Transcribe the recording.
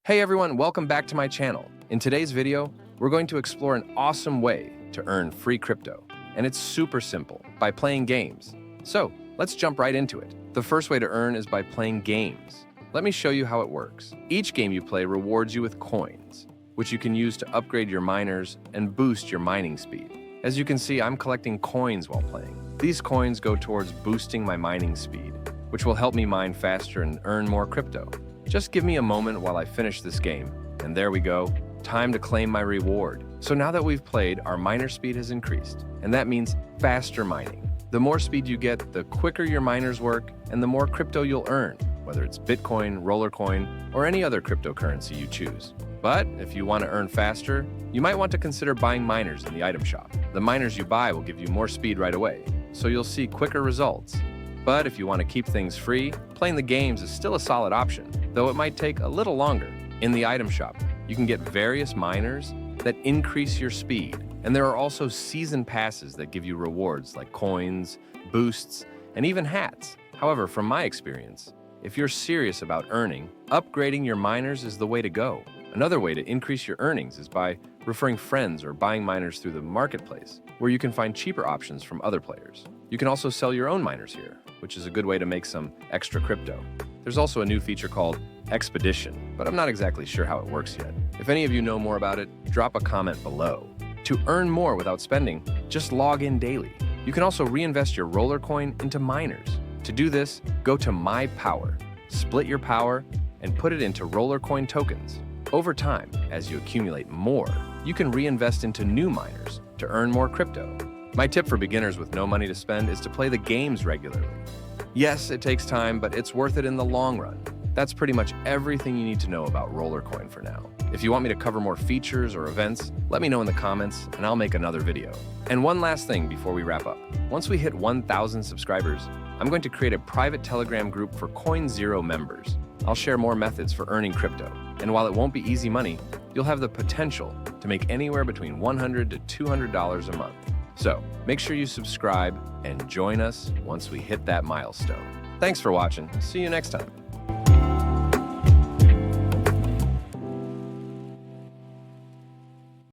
Hey everyone, welcome back to my channel. In today's video, we're going to explore an awesome way to earn free crypto. And it's super simple, by playing games. So, let's jump right into it. The first way to earn is by playing games. Let me show you how it works. Each game you play rewards you with coins, which you can use to upgrade your miners and boost your mining speed. As you can see, I'm collecting coins while playing. These coins go towards boosting my mining speed, which will help me mine faster and earn more crypto. Just give me a moment while I finish this game. And there we go. Time to claim my reward. So now that we've played, our miner speed has increased. And that means faster mining. The more speed you get, the quicker your miners work, and the more crypto you'll earn, whether it's Bitcoin, RollerCoin, or any other cryptocurrency you choose. But if you want to earn faster, you might want to consider buying miners in the item shop. The miners you buy will give you more speed right away, so you'll see quicker results. But if you want to keep things free, playing the games is still a solid option, though it might take a little longer. In the item shop, you can get various miners that increase your speed, and there are also season passes that give you rewards like coins, boosts, and even hats. However, from my experience, if you're serious about earning, upgrading your miners is the way to go. Another way to increase your earnings is by referring friends or buying miners through the marketplace, where you can find cheaper options from other players. You can also sell your own miners here, which is a good way to make some extra crypto. There's also a new feature called Expedition, but I'm not exactly sure how it works yet. If any of you know more about it, drop a comment below. To earn more without spending, just log in daily. You can also reinvest your RollerCoin into miners. To do this, go to My Power, split your power, and put it into RollerCoin tokens. Over time, as you accumulate more, you can reinvest into new miners to earn more crypto. My tip for beginners with no money to spend is to play the games regularly. Yes, it takes time, but it's worth it in the long run. That's pretty much everything you need to know about RollerCoin for now. If you want me to cover more features or events, let me know in the comments and I'll make another video. And one last thing before we wrap up. Once we hit 1,000 subscribers, I'm going to create a private Telegram group for CoinZero members. I'll share more methods for earning crypto. And while it won't be easy money, you'll have the potential to make anywhere between $100 to $200 a month. So make sure you subscribe and join us once we hit that milestone. Thanks for watching. See you next time.